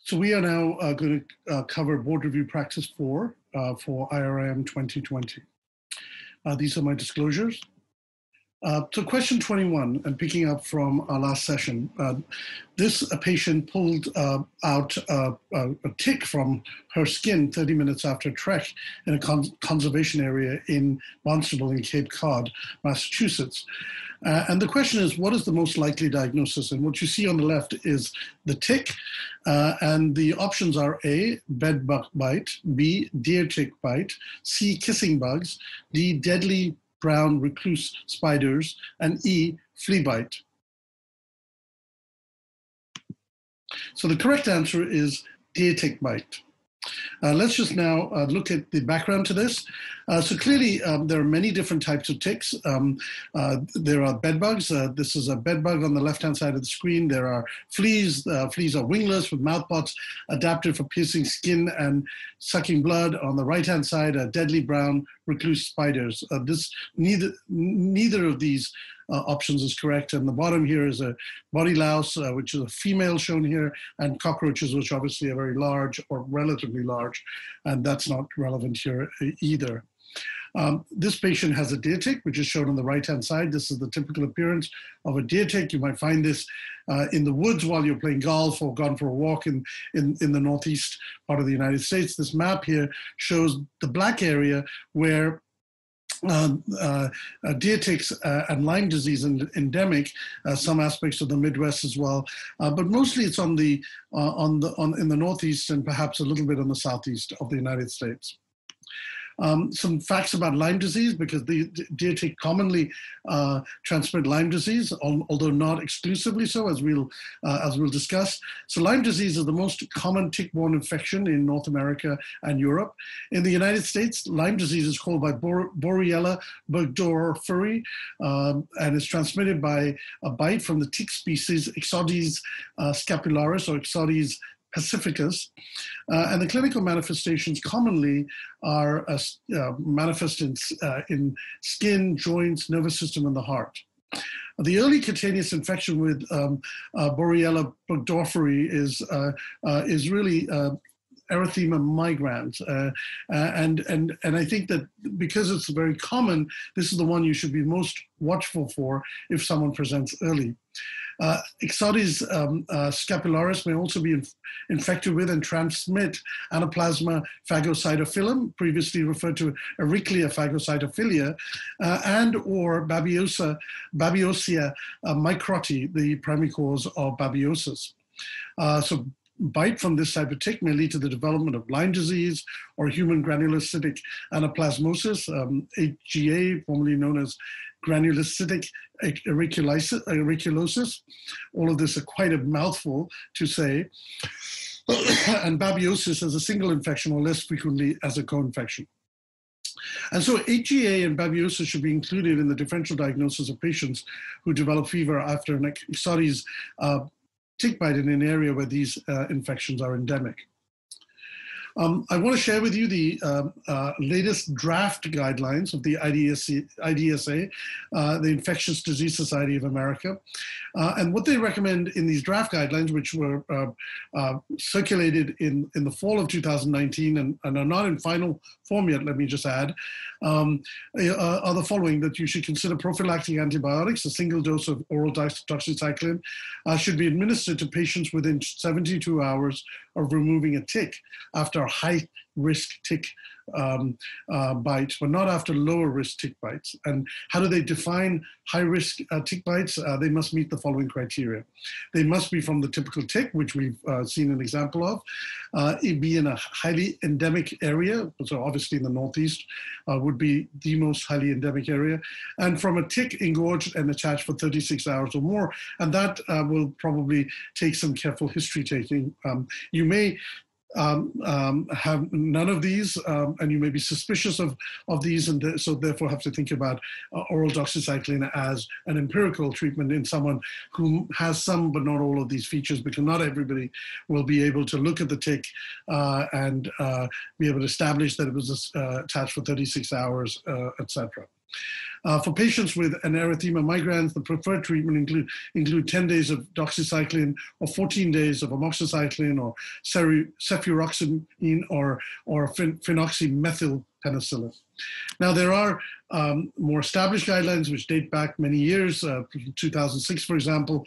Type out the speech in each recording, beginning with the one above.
So we are now going to cover Board Review Practice 4 for IRM 2020. These are my disclosures. So question 21, and picking up from our last session, this patient pulled out a tick from her skin 30 minutes after a trek in a conservation area in Barnstable in Cape Cod, Massachusetts. And the question is, what is the most likely diagnosis? And what you see on the left is the tick, and the options are A, bed bug bite, B, deer tick bite, C, kissing bugs, D, deadly brown recluse spiders, and E, flea bite. So the correct answer is deer tick bite. Let's just now look at the background to this. So clearly, there are many different types of ticks. There are bed bugs. This is a bed bug on the left-hand side of the screen. There are fleas. Fleas are wingless with mouthparts adapted for piercing skin and sucking blood. On the right-hand side, deadly brown recluse spiders. Neither of these options is correct. And the bottom here is a body louse, which is a female shown here, and cockroaches, which obviously are very large or relatively large, and that's not relevant here either. This patient has a deer tick, which is shown on the right-hand side. This is the typical appearance of a deer tick. You might find this in the woods while you're playing golf or gone for a walk in the northeast part of the United States. This map here shows the black area where deer ticks and Lyme disease endemic, some aspects of the Midwest as well, but mostly it's in the Northeast and perhaps a little bit on the Southeast of the United States. Some facts about Lyme disease, because the deer tick commonly transmit Lyme disease, although not exclusively so, as we'll discuss. So Lyme disease is the most common tick-borne infection in North America and Europe. In the United States, Lyme disease is caused by Borrelia burgdorferi, and is transmitted by a bite from the tick species Ixodes scapularis or Ixodes pacificus, and the clinical manifestations commonly are manifest in skin, joints, nervous system, and the heart. The early cutaneous infection with Borrelia burgdorferi is really Erythema migrans, and I think that because it's very common, this is the one you should be most watchful for if someone presents early. Ixodes scapularis may also be infected with and transmit Anaplasma phagocytophilum, previously referred to Ehrlichia phagocytophilia, and or Babesiosia microti, the primary cause of babesiosis. So bite from this type of tick may lead to the development of Lyme disease or human granulocytic anaplasmosis, HGA, formerly known as granulocytic auriculosis. All of this are quite a mouthful to say. And babesiosis as a single infection or less frequently as a co-infection. And so HGA and babesiosis should be included in the differential diagnosis of patients who develop fever after an Ixodes tick bite in an area where these infections are endemic. I want to share with you the latest draft guidelines of the IDSA, the Infectious Disease Society of America. And what they recommend in these draft guidelines, which were circulated in the fall of 2019 and are not in final form yet, let me just add, are the following: that you should consider prophylactic antibiotics. A single dose of oral doxycycline should be administered to patients within 72 hours of removing a tick after a high-risk tick bite, but not after lower-risk tick bites. And how do they define high-risk tick bites? They must meet the following criteria. They must be from the typical tick, which we've seen an example of. It be in a highly endemic area, so obviously in the Northeast would be the most highly endemic area, and from a tick engorged and attached for 36 hours or more. And that will probably take some careful history taking. You may have none of these, and you may be suspicious of these, and so therefore have to think about oral doxycycline as an empirical treatment in someone who has some but not all of these features, because not everybody will be able to look at the tick and be able to establish that it was attached for 36 hours, etc. For patients with an erythema migrans, the preferred treatment include 10 days of doxycycline or 14 days of amoxicillin or cefuroximine or phenoxymethylpenicillin. Now, there are more established guidelines which date back many years, 2006, for example.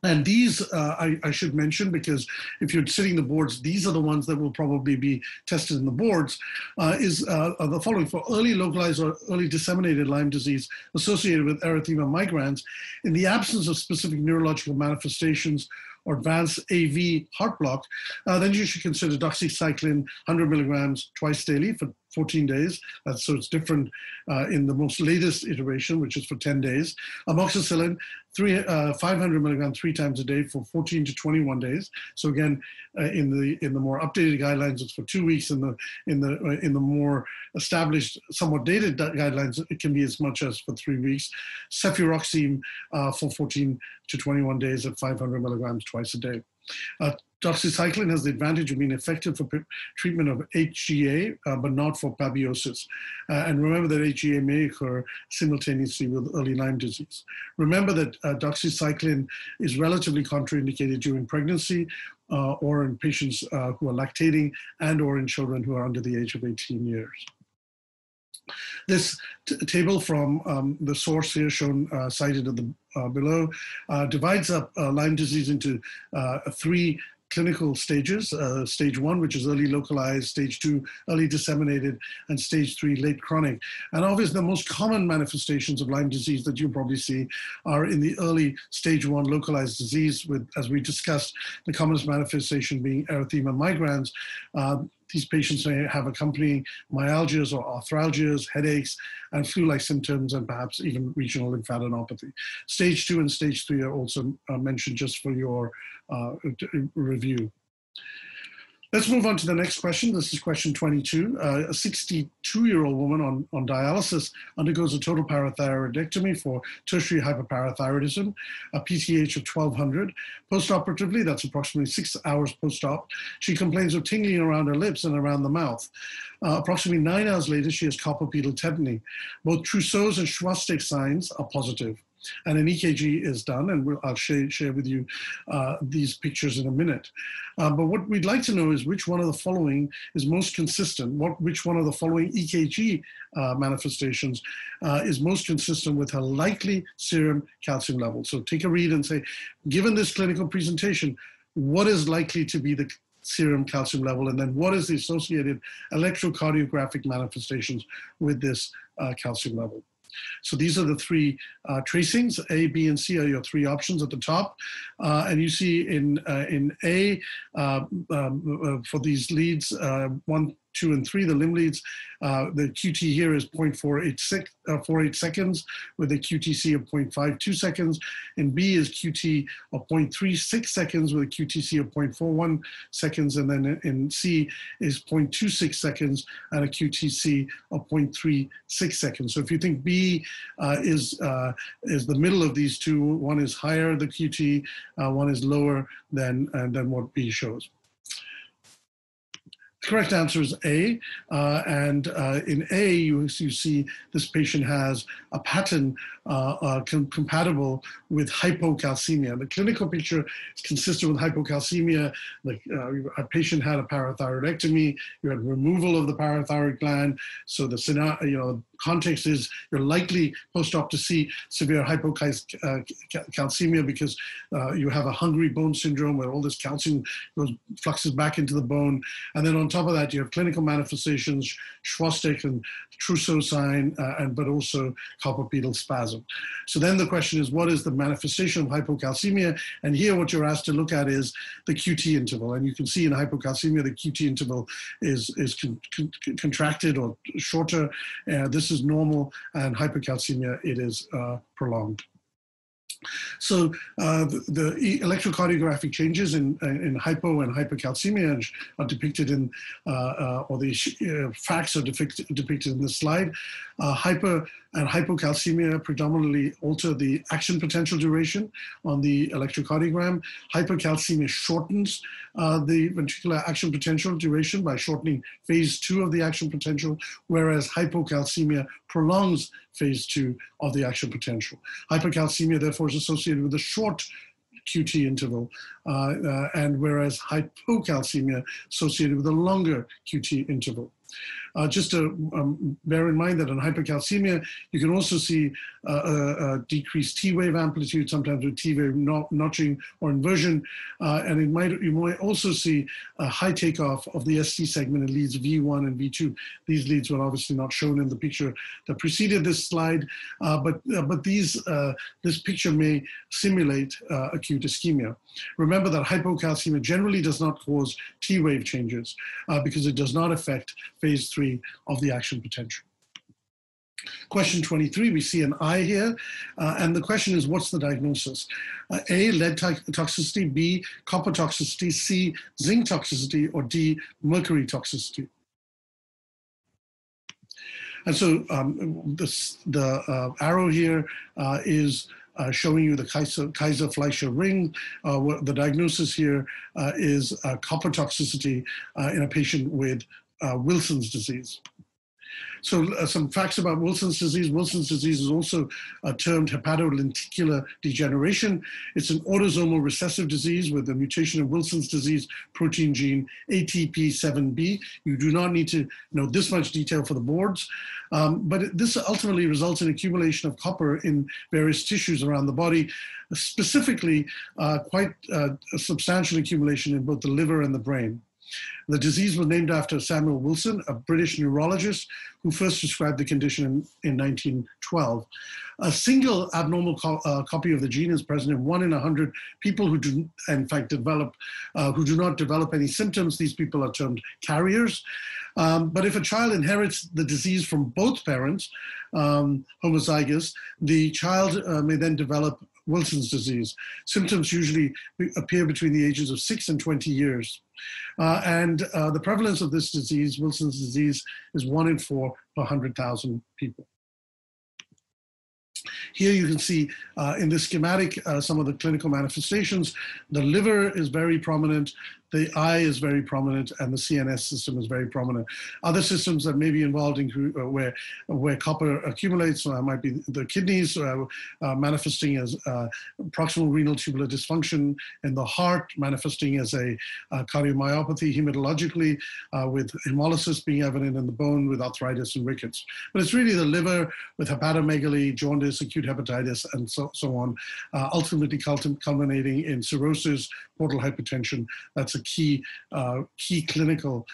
And these, I should mention, because if you're sitting the boards, these are the ones that will probably be tested in the boards, are the following. For early localized or early disseminated Lyme disease associated with erythema migrans, in the absence of specific neurological manifestations or advanced AV heart block, then you should consider doxycycline 100 milligrams twice daily for 14 days. So it's different in the most latest iteration, which is for 10 days. Amoxicillin, 500 milligrams 3 times a day for 14 to 21 days. So again, in the more updated guidelines, it's for 2 weeks. In the more established, somewhat dated guidelines, it can be as much as for 3 weeks. Cefuroxime for 14 to 21 days at 500 milligrams twice a day. Doxycycline has the advantage of being effective for treatment of HGA, but not for babiosis. And remember that HGA may occur simultaneously with early Lyme disease. Remember that doxycycline is relatively contraindicated during pregnancy or in patients who are lactating and or in children who are under the age of 18 years. This table from the source here shown cited at the below divides up Lyme disease into 3 clinical stages. Stage 1, which is early localized, stage 2, early disseminated, and stage 3, late chronic. And obviously the most common manifestations of Lyme disease that you probably see are in the early stage 1 localized disease with, as we discussed, the commonest manifestation being erythema migrans. These patients may have accompanying myalgias or arthralgias, headaches, and flu-like symptoms, and perhaps even regional lymphadenopathy. Stage 2 and stage 3 are also mentioned just for your review. Let's move on to the next question. This is question 22. A 62-year-old woman on dialysis undergoes a total parathyroidectomy for tertiary hyperparathyroidism, a PTH of 1200. Postoperatively, that's approximately 6 hours post-op, she complains of tingling around her lips and around the mouth. Approximately 9 hours later, she has carpopedal tetany. Both Trousseau's and Schwastek signs are positive. And an EKG is done, and I'll share with you these pictures in a minute. But what we'd like to know is which one of the following is most consistent, which one of the following EKG manifestations is most consistent with her likely serum calcium level. So take a read and say, given this clinical presentation, what is likely to be the serum calcium level, and then what is the associated electrocardiographic manifestations with this calcium level? So these are the 3 tracings. A, B, and C are your 3 options at the top. And you see in A, for these leads, 1, 2, and 3, the limb leads, the QT here is 0.48 seconds with a QTC of 0.52 seconds. In B is QT of 0.36 seconds with a QTC of 0.41 seconds. And then in C is 0.26 seconds and a QTC of 0.36 seconds. So if you think B is the middle of these two, one is higher, the QT, one is lower than what B shows. The correct answer is A, and in A, you see this patient has a pattern compatible with hypocalcemia. The clinical picture is consistent with hypocalcemia. A patient had a parathyroidectomy, you had removal of the parathyroid gland, so the scenario, context is you're likely post-op to see severe hypocalcemia because you have a hungry bone syndrome where all this calcium fluxes back into the bone. And then on top of that, you have clinical manifestations, Schwastek and Trousseau sign, but also carpopedal spasm. So then the question is, what is the manifestation of hypocalcemia? And here what you're asked to look at is the QT interval. And you can see in hypocalcemia, the QT interval is contracted or shorter. This is normal, and hypercalcemia, it is prolonged. So the electrocardiographic changes in hypo and hypercalcemia are depicted in, or the facts are depicted in this slide. Hyper and hypocalcemia predominantly alter the action potential duration on the electrocardiogram. Hypercalcemia shortens the ventricular action potential duration by shortening phase 2 of the action potential, whereas hypocalcemia prolongs phase 2 of the action potential. Hypercalcemia, therefore, is associated with a short QT interval, and whereas hypocalcemia associated with a longer QT interval. Just to bear in mind that in hypercalcemia, you can also see a decreased T-wave amplitude, sometimes with T-wave notching or inversion, and you might also see a high takeoff of the ST segment in leads V1 and V2. These leads were obviously not shown in the picture that preceded this slide, but this picture may simulate acute ischemia. Remember that hypocalcemia generally does not cause T-wave changes because it does not affect phase 3 of the action potential. Question 23, we see an eye here, and the question is, what's the diagnosis? A, lead toxicity, B, copper toxicity, C, zinc toxicity, or D, mercury toxicity. And so the arrow here is showing you the Kaiser-Fleischer ring. The diagnosis here is copper toxicity in a patient with Wilson's disease. So some facts about Wilson's disease. Wilson's disease is also termed hepatolenticular degeneration. It's an autosomal recessive disease with a mutation of Wilson's disease protein gene ATP7B. You do not need to know this much detail for the boards, but this ultimately results in accumulation of copper in various tissues around the body, specifically quite a substantial accumulation in both the liver and the brain. The disease was named after Samuel Wilson, a British neurologist who first described the condition in 1912. A single abnormal copy of the gene is present in 1 in 100 people who do, in fact, who do not develop any symptoms. These people are termed carriers. But if a child inherits the disease from both parents, homozygous, the child may then develop Wilson's disease. Symptoms usually appear between the ages of 6 and 20 years. And the prevalence of this disease, Wilson's disease, is 1 in 4 per 100,000 people. Here you can see in this schematic some of the clinical manifestations. The liver is very prominent, the eye is very prominent, and the CNS system is very prominent. Other systems that may be involved include where copper accumulates might be the kidneys, manifesting as proximal renal tubular dysfunction, and the heart manifesting as a cardiomyopathy hematologically, with hemolysis being evident in the bone with arthritis and rickets. But it's really the liver with hepatomegaly, jaundice, acute hepatitis, and so on, ultimately culminating in cirrhosis, portal hypertension. That's a key clinical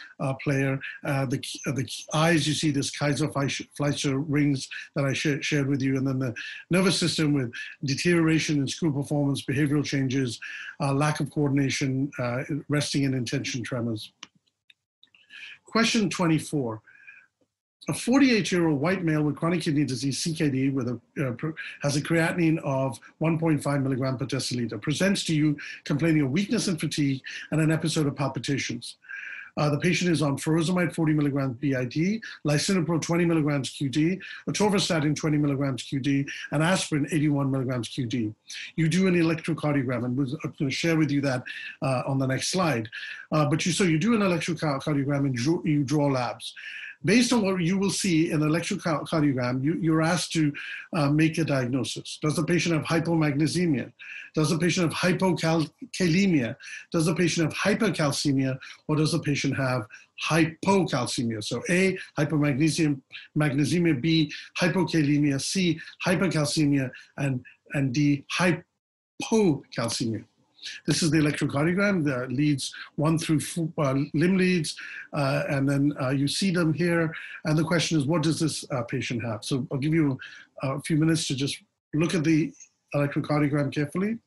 player. The eyes, you see this Kaiser-Fleischer rings that I shared with you, and then the nervous system with deterioration in school performance, behavioral changes, lack of coordination, resting and intention tremors. Question 24. A 48-year-old white male with chronic kidney disease, CKD, has a creatinine of 1.5 milligram per deciliter, presents to you complaining of weakness and fatigue and an episode of palpitations. The patient is on furosemide 40 milligrams BID, lisinopril 20 milligrams QD, atorvastatin 20 milligrams QD, and aspirin 81 milligrams QD. You do an electrocardiogram, and I'm going to share with you that on the next slide. So you do an electrocardiogram and you draw labs. Based on what you will see in an electrocardiogram, you're asked to make a diagnosis. Does the patient have hypomagnesemia? Does the patient have hypokalemia? Does the patient have hypercalcemia? Or does the patient have hypocalcemia? So A, hypomagnesemia, B, hypokalemia, C, hypercalcemia, and D, hypocalcemia. This is the electrocardiogram, the leads 1 through 4, limb leads, and then you see them here. And the question is, what does this patient have? So I'll give you a few minutes to just look at the electrocardiogram carefully.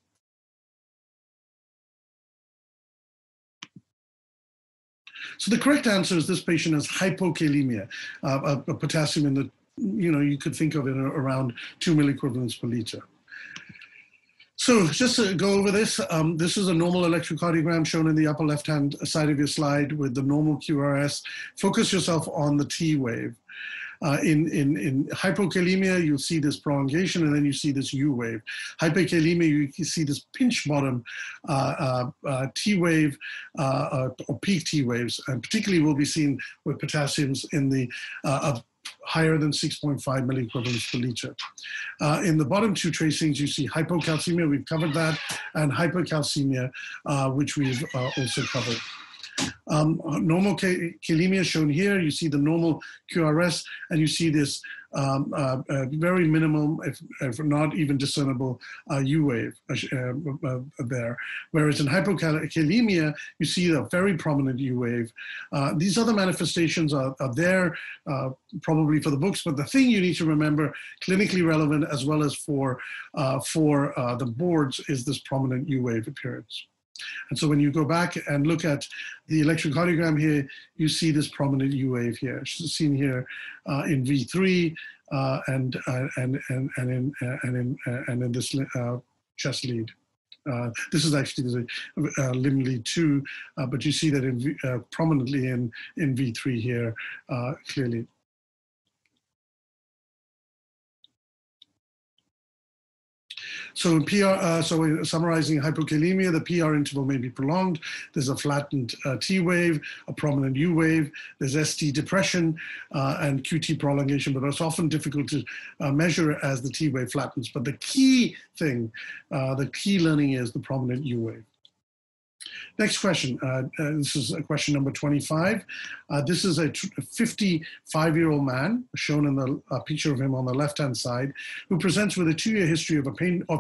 So the correct answer is this patient has hypokalemia, a potassium in the, you could think of it around 2 milliequivalents per liter. So just to go over this, this is a normal electrocardiogram shown in the upper left-hand side of your slide with the normal QRS. Focus yourself on the T wave. In hypokalemia, you'll see this prolongation, and then you see this U wave. Hyperkalemia, you see this pinch bottom T wave or peak T waves, and particularly will be seen with potassiums in the higher than 6.5 milliequivalents per liter. In the bottom two tracings, you see hypocalcemia, we've covered that, and hypercalcemia, which we've also covered. Normal kalemia shown here, you see the normal QRS, and you see this very minimal, if not even discernible, U wave there. Whereas in hypokalemia, you see a very prominent U wave. These other manifestations are there probably for the books, but the thing you need to remember, clinically relevant as well as for the boards, is this prominent U wave appearance. And so when you go back and look at the electrocardiogram here, you see this prominent U wave here. It's seen here in V3 and in this chest lead. This is actually the limb lead 2, but you see that prominently in V3 here clearly. So in PR, so summarizing hypokalemia, the PR interval may be prolonged. There's a flattened T wave, a prominent U wave. There's ST depression and QT prolongation, but it's often difficult to measure as the T wave flattens. But the key thing, the key learning is the prominent U wave. Next question. This is question number 25. This is a 55-year-old man, shown in the picture of him on the left-hand side, who presents with a 2-year history of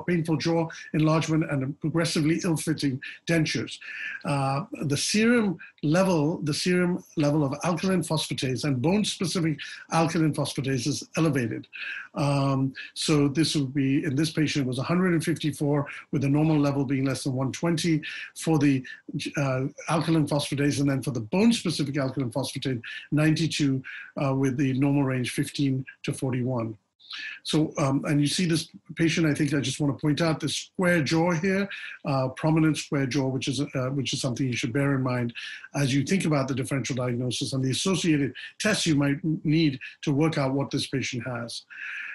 painful jaw enlargement and progressively ill-fitting dentures. The serum level of alkaline phosphatase and bone-specific alkaline phosphatase is elevated. So this would be, in this patient, it was 154, with the normal level being less than 120 for the alkaline phosphatase, and then for the bone-specific alkaline phosphatase, 92 with the normal range 15 to 41. So, and you see this patient, I think I just want to point out the square jaw here, prominent square jaw, which is something you should bear in mind as you think about the differential diagnosis and the associated tests you might need to work out what this patient has.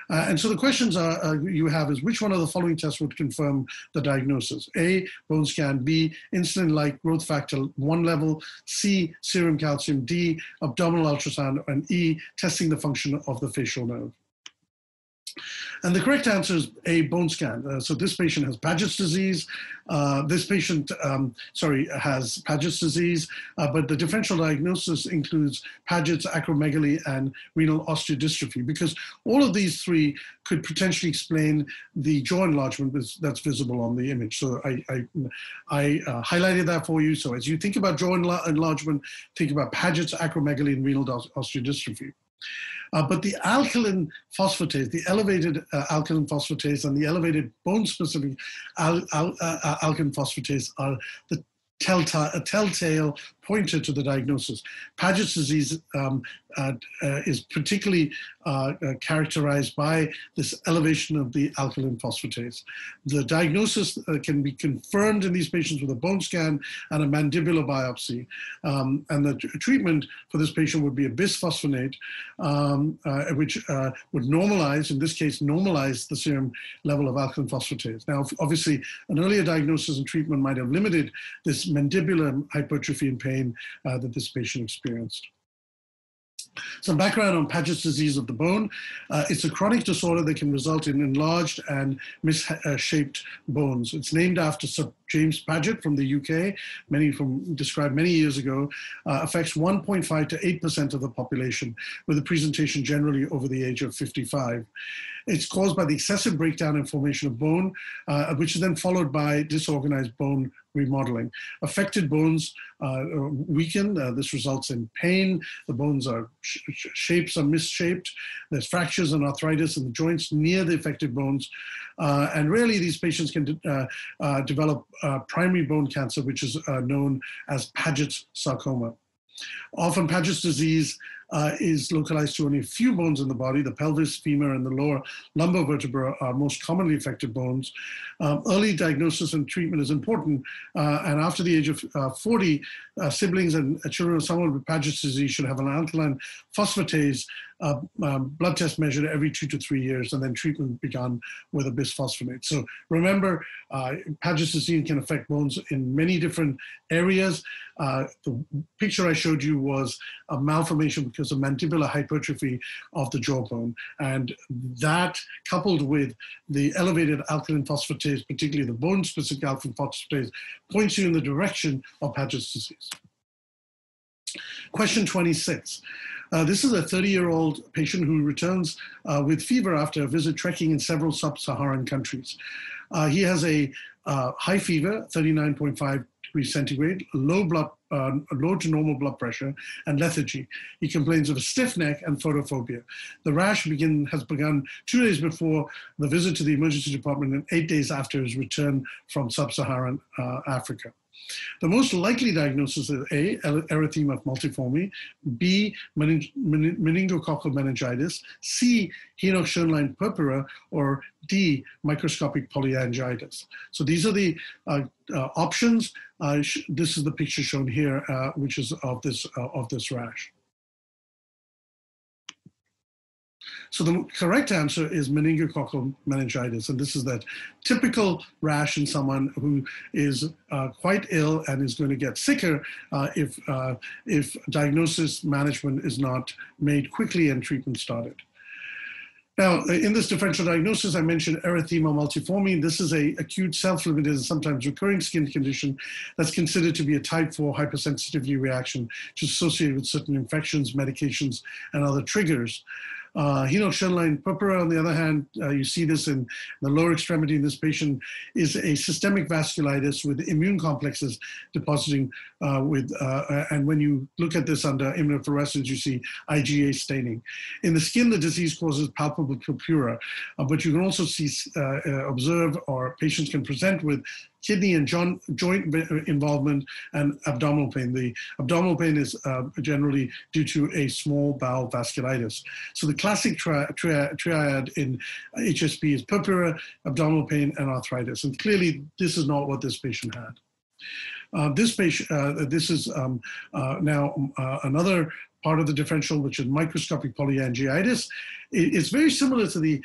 And so the questions you have is, which one of the following tests would confirm the diagnosis? A, bone scan; B, insulin-like growth factor 1 level; C, serum calcium; D, abdominal ultrasound; and E, testing the function of the facial nerve. And the correct answer is A, bone scan. So this patient has Paget's disease. This patient, has Paget's disease, but the differential diagnosis includes Paget's, acromegaly, and renal osteodystrophy, because all of these three could potentially explain the jaw enlargement that's visible on the image. So I highlighted that for you. So as you think about jaw enlargement, think about Paget's, acromegaly, and renal osteodystrophy. But the alkaline phosphatase, the elevated alkaline phosphatase and the elevated bone-specific alkaline phosphatase are the telltale pointer to the diagnosis. Paget's disease is particularly characterized by this elevation of the alkaline phosphatase. The diagnosis can be confirmed in these patients with a bone scan and a mandibular biopsy. And the treatment for this patient would be a bisphosphonate, which would normalize, in this case, normalize the serum level of alkaline phosphatase. Now, obviously, an earlier diagnosis and treatment might have limited this mandibular hypertrophy and pain that this patient experienced. Some background on Paget's disease of the bone. It's a chronic disorder that can result in enlarged and misshaped bones. It's named after Sir James Paget from the UK, described many years ago, affects 1.5 to 8% of the population, with a presentation generally over the age of 55. It's caused by the excessive breakdown and formation of bone, which is then followed by disorganized bone remodeling. Affected bones weaken. This results in pain. The bones are shapes are misshaped. There's fractures and arthritis in the joints near the affected bones. And rarely these patients can develop primary bone cancer, which is known as Paget's sarcoma. Often Paget's disease is localized to only a few bones in the body. The pelvis, femur, and the lower lumbar vertebra are most commonly affected bones. Early diagnosis and treatment is important, and after the age of 40, siblings and children of someone with Paget's disease should have an alkaline phosphatase blood test measured every 2 to 3 years, and then treatment begun with a bisphosphonate. So remember, Paget's disease can affect bones in many different areas. The picture I showed you was a malformation because of mandibular hypertrophy of the jawbone. And that, coupled with the elevated alkaline phosphatase, particularly the bone-specific alkaline phosphatase, points you in the direction of Paget's disease. Question 26. This is a 30-year-old patient who returns with fever after a visit trekking in several sub-Saharan countries. He has a high fever, 39.5 degrees centigrade, low to normal blood pressure, and lethargy. He complains of a stiff neck and photophobia. The rash has begun 2 days before the visit to the emergency department and 8 days after his return from sub-Saharan Africa. The most likely diagnosis is A, erythema multiforming, B, meningococcal meningitis, C, Henoch-Schönlein purpura, or D, microscopic polyangiitis. So these are the options. This is the picture shown here, which is of this rash. So the correct answer is meningococcal meningitis, and this is that typical rash in someone who is quite ill and is going to get sicker if diagnosis management is not made quickly and treatment started. Now, in this differential diagnosis, I mentioned erythema multiforming. This is an acute self-limited and sometimes recurring skin condition that's considered to be a type 4 hypersensitivity reaction, which is associated with certain infections, medications, and other triggers. Henoch-Schönlein purpura, on the other hand, you see this in the lower extremity in this patient, is a systemic vasculitis with immune complexes depositing and when you look at this under immunofluorescence, you see IgA staining. In the skin, the disease causes palpable purpura, but you can also see, observe, or patients can present with kidney and joint involvement and abdominal pain. The abdominal pain is generally due to a small bowel vasculitis. So the classic triad in HSP is purpura, abdominal pain, and arthritis. And clearly, this is not what this patient had. This is now another part of the differential, which is microscopic polyangiitis. It's very similar to the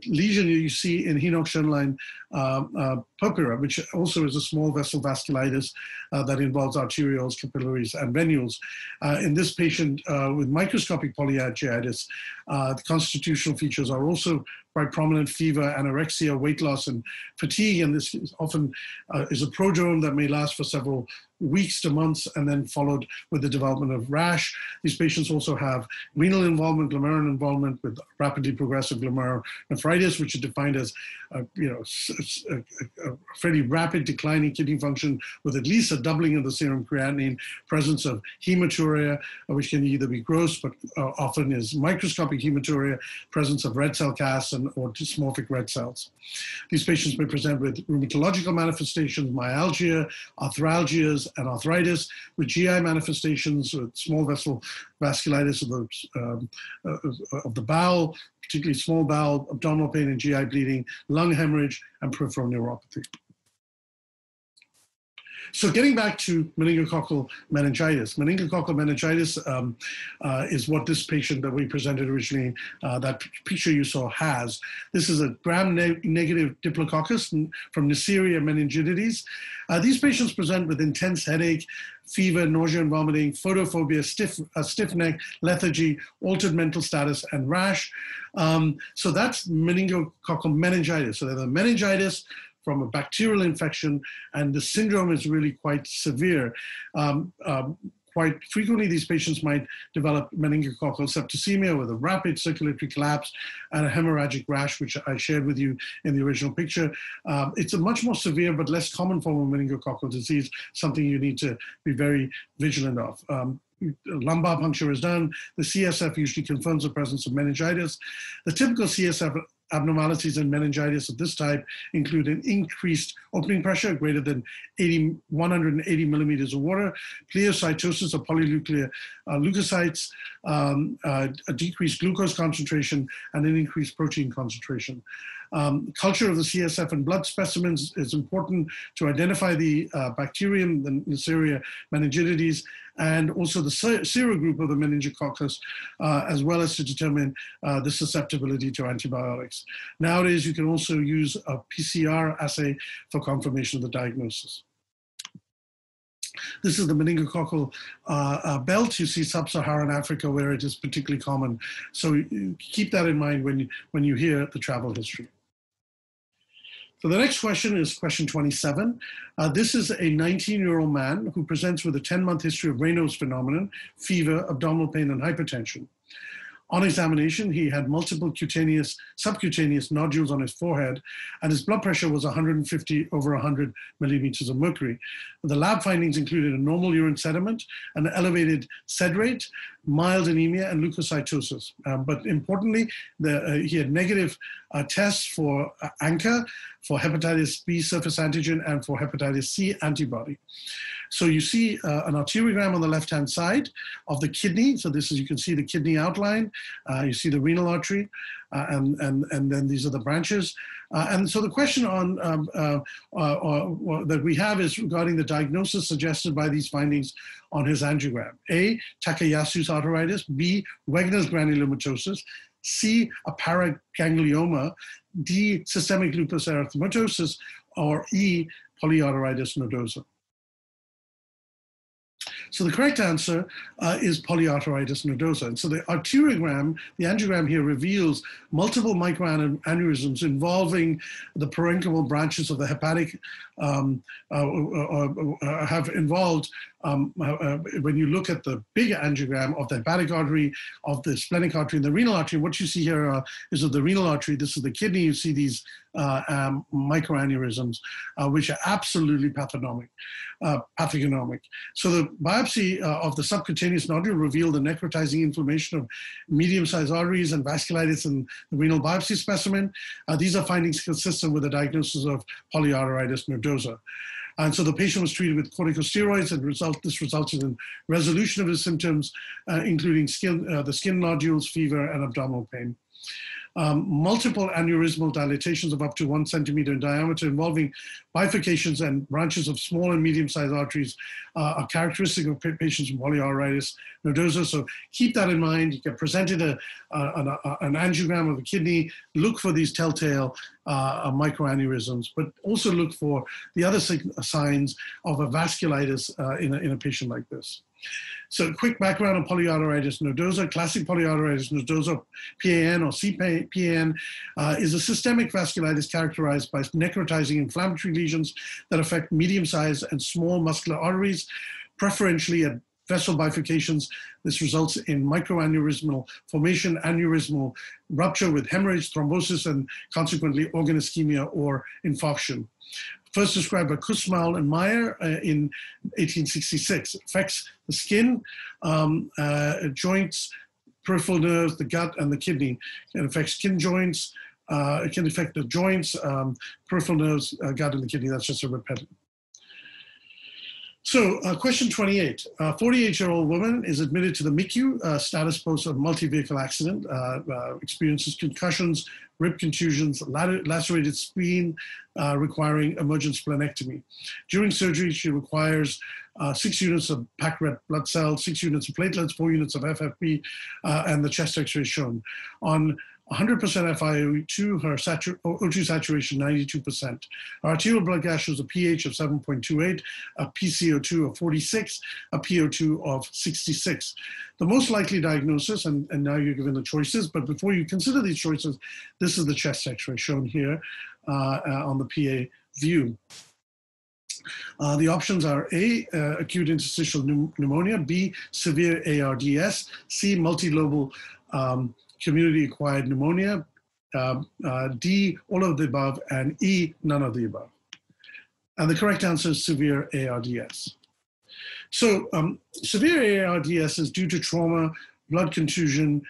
lesion you see in Henoch-Schönlein purpura, which also is a small vessel vasculitis that involves arterioles, capillaries, and venules. In this patient with microscopic polyangiitis, the constitutional features are also quite prominent: fever, anorexia, weight loss, and fatigue. And this is often is a prodrome that may last for several weeks to months and then followed with the development of rash. These patients also have renal involvement, glomerular involvement with rapidly progressive glomerulonephritis, which is defined as a fairly rapid declining kidney function with at least a doubling of the serum creatinine, presence of hematuria, which can either be gross but often is microscopic hematuria, presence of red cell casts or dysmorphic red cells. These patients may present with rheumatological manifestations, myalgia, arthralgias, and arthritis, with GI manifestations, with small vessel vasculitis of the bowel, particularly small bowel, abdominal pain and GI bleeding, lung hemorrhage, and peripheral neuropathy. So getting back to meningococcal meningitis. Meningococcal meningitis is what this patient that we presented originally, that picture you saw, has. This is a gram-negative diplococcus from Neisseria meningitidis. These patients present with intense headache, fever, nausea and vomiting, photophobia, stiff neck, lethargy, altered mental status, and rash. So that's meningococcal meningitis. So the meningitis from a bacterial infection, and the syndrome is really quite severe. Quite frequently, these patients might develop meningococcal septicemia with a rapid circulatory collapse and a hemorrhagic rash, which I shared with you in the original picture. It's a much more severe but less common form of meningococcal disease, something you need to be very vigilant of. Lumbar puncture is done. The CSF usually confirms the presence of meningitis. The typical CSF abnormalities in meningitis of this type include an increased opening pressure greater than 180 millimeters of water, pleocytosis of polynuclear leukocytes, a decreased glucose concentration, and an increased protein concentration. Culture of the CSF and blood specimens is important to identify the bacterium, the Neisseria meningitidis, and also the serogroup of the meningococcus, as well as to determine the susceptibility to antibiotics. Nowadays, you can also use a PCR assay for confirmation of the diagnosis. This is the meningococcal belt. You see sub-Saharan Africa where it is particularly common. So keep that in mind when you hear the travel history. So the next question is question 27. This is a 19-year-old man who presents with a 10-month history of Raynaud's phenomenon, fever, abdominal pain, and hypertension. On examination, he had multiple subcutaneous nodules on his forehead, and his blood pressure was 150 over 100 millimeters of mercury. The lab findings included a normal urine sediment, an elevated sed rate, mild anemia, and leukocytosis. But importantly, he had negative tests for ANCA, for hepatitis B surface antigen, and for hepatitis C antibody. So you see an arteriogram on the left-hand side of the kidney. So this is, you can see the kidney outline. You see the renal artery, and then these are the branches. And so the question on that we have is regarding the diagnosis suggested by these findings on his angiogram. A, Takayasu's arteritis. B, Wegener's granulomatosis. C, a paraganglioma. D, systemic lupus erythematosus. Or E, polyarteritis nodosa. So the correct answer is polyarteritis nodosa. And so the arteriogram, the angiogram here reveals multiple microaneurysms involving the parenchymal branches of the hepatic, have involved, when you look at the big angiogram of the hepatic artery, of the splenic artery, and the renal artery, what you see here is of the renal artery. This is the kidney. You see these microaneurysms, which are absolutely pathognomic. So the biopsy of the subcutaneous nodule revealed the necrotizing inflammation of medium-sized arteries and vasculitis in the renal biopsy specimen. These are findings consistent with the diagnosis of polyarteritis nodosa. And so the patient was treated with corticosteroids, and this resulted in resolution of his symptoms, including the skin nodules, fever, and abdominal pain. Multiple aneurysmal dilatations of up to 1 centimeter in diameter involving bifurcations and branches of small and medium-sized arteries are characteristic of patients with polyarteritis nodosa. So keep that in mind. You get presented an angiogram of the kidney, look for these telltale microaneurysms, but also look for the other signs of a vasculitis in a patient like this. So quick background on polyarteritis nodosa. Classic polyarteritis nodosa, PAN or CPAN, is a systemic vasculitis characterized by necrotizing inflammatory lesions that affect medium-sized and small muscular arteries, preferentially at vessel bifurcations. This results in microaneurysmal formation, aneurysmal rupture with hemorrhage, thrombosis, and consequently organ ischemia or infarction. First described by Kussmaul and Meyer in 1866. It affects the skin, joints, peripheral nerves, the gut, and the kidney. It affects skin joints. It can affect the joints, peripheral nerves, gut, and the kidney. That's just a repetitive. So question 28, a 48-year-old woman is admitted to the MICU, status post of multi-vehicle accident, experiences concussions, rib contusions, lacerated spleen, requiring emergent splenectomy. During surgery, she requires 6 units of packed red blood cells, 6 units of platelets, 4 units of FFP, and the chest x-ray shown. On 100% FiO2, her O2 saturation 92%. Her arterial blood gas shows a pH of 7.28, a PCO2 of 46, a PO2 of 66. The most likely diagnosis, and now you're given the choices, but before you consider these choices, this is the chest x-ray shown here on the PA view. The options are A, acute interstitial pneumonia, B, severe ARDS, C, multilobal community-acquired pneumonia, D, all of the above, and E, none of the above. And the correct answer is severe ARDS. So severe ARDS is due to trauma, blood contusion,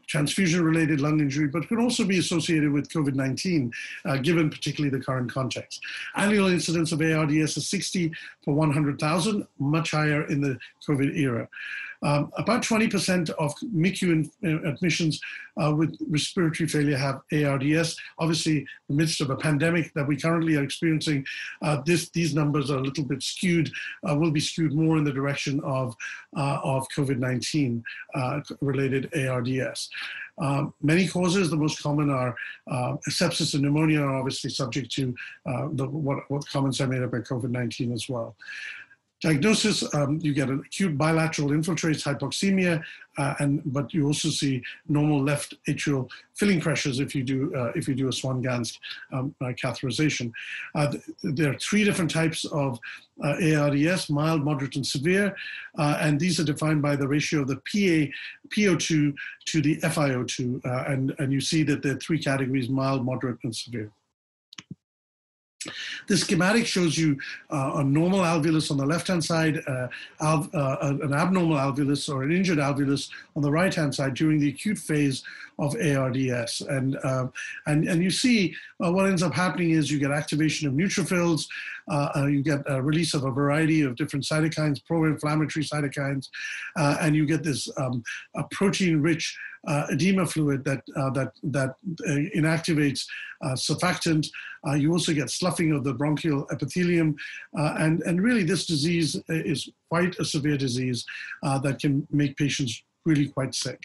transfusion-related lung injury, but could also be associated with COVID-19, given particularly the current context. Annual incidence of ARDS is 60 per 100,000, much higher in the COVID era. About 20% of MICU admissions with respiratory failure have ARDS. Obviously, in the midst of a pandemic that we currently are experiencing, these numbers are a little bit skewed, will be skewed more in the direction of COVID-19 related ARDS. Many causes, the most common are sepsis and pneumonia, are obviously subject to what comments I made about COVID-19 as well. Diagnosis, you get an acute bilateral infiltrates hypoxemia, but you also see normal left atrial filling pressures if you do a Swan-Ganz catheterization. There are 3 different types of ARDS: mild, moderate, and severe, and these are defined by the ratio of the PO2 to the FiO2, and you see that there are 3 categories: mild, moderate, and severe. This schematic shows you a normal alveolus on the left-hand side, an abnormal alveolus or an injured alveolus on the right-hand side during the acute phase of ARDS. And you see what ends up happening is you get activation of neutrophils, you get a release of a variety of different cytokines, pro-inflammatory cytokines, and you get this a protein-rich edema fluid that inactivates surfactant. You also get sloughing of the bronchial epithelium, and really this disease is quite a severe disease that can make patients really quite sick.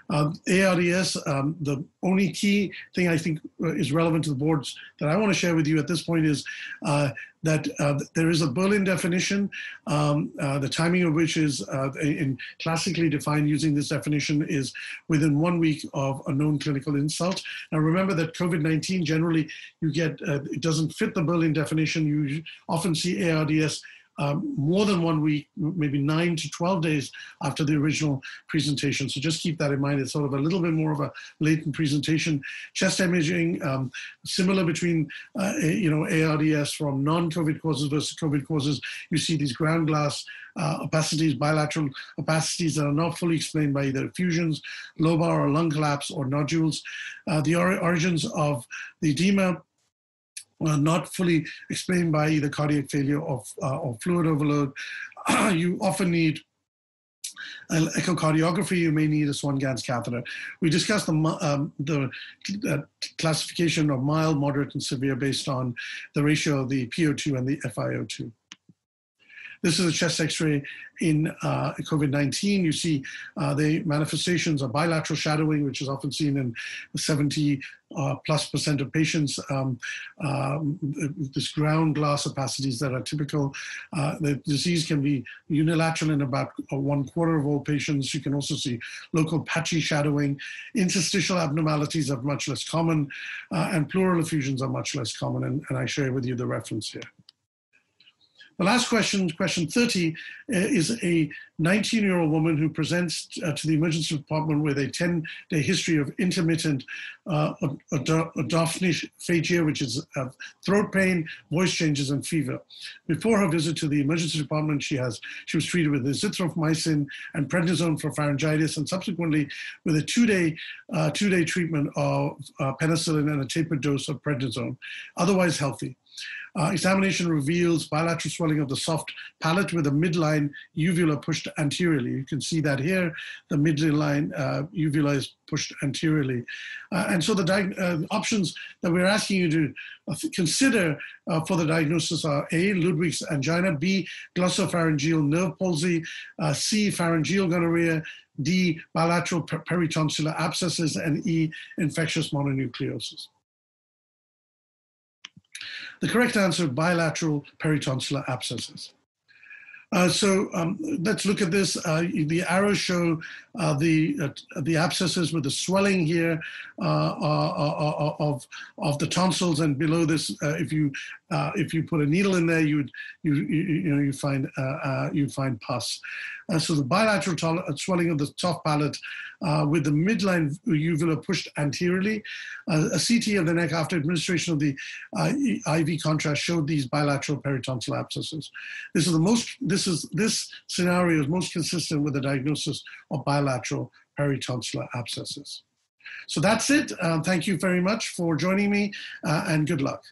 ARDS, the only key thing I think is relevant to the boards that I want to share with you at this point is that there is a Berlin definition, the timing of which is classically defined using this definition is within 1 week of a known clinical insult. Now remember that COVID-19 generally you get, it doesn't fit the Berlin definition. You often see ARDS more than 1 week, maybe 9 to 12 days after the original presentation. So just keep that in mind. It's sort of a little bit more of a latent presentation. Chest imaging, similar between ARDS from non-COVID causes versus COVID causes. You see these ground glass opacities, bilateral opacities that are not fully explained by either effusions, lobar or lung collapse, or nodules. The origins of the edema not fully explained by either cardiac failure or fluid overload. You often need an echocardiography. You may need a Swan-Ganz catheter. We discussed the classification of mild, moderate, and severe based on the ratio of the PO2 and the FiO2. This is a chest X-ray in COVID-19. You see the manifestations of bilateral shadowing, which is often seen in 70+% of patients. This ground glass opacities that are typical. The disease can be unilateral in about 1/4 of all patients. You can also see local patchy shadowing. Interstitial abnormalities are much less common, and pleural effusions are much less common, and I share with you the reference here. The last question, question 30, is a 19-year-old woman who presents to the emergency department with a 10-day history of intermittent odontophagia, which is throat pain, voice changes, and fever. Before her visit to the emergency department, she was treated with azithromycin and prednisone for pharyngitis, and subsequently with a two-day treatment of penicillin and a tapered dose of prednisone, otherwise healthy. Examination reveals bilateral swelling of the soft palate with a midline uvula pushed anteriorly. You can see that here, the midline uvula is pushed anteriorly. And so the options that we're asking you to consider for the diagnosis are A, Ludwig's angina, B, glossopharyngeal nerve palsy, C, pharyngeal gonorrhea, D, bilateral peritonsillar abscesses, and E, infectious mononucleosis. The correct answer, bilateral peritonsillar abscesses. So let's look at this. The arrows show the abscesses with the swelling here of the tonsils, and below this, if you put a needle in there, you find pus. So the bilateral swelling of the soft palate with the midline uvula pushed anteriorly. A CT of the neck after administration of the IV contrast showed these bilateral peritonsillar abscesses. This scenario is most consistent with the diagnosis of bilateral peritonsillar abscesses. So that's it. Thank you very much for joining me, and good luck.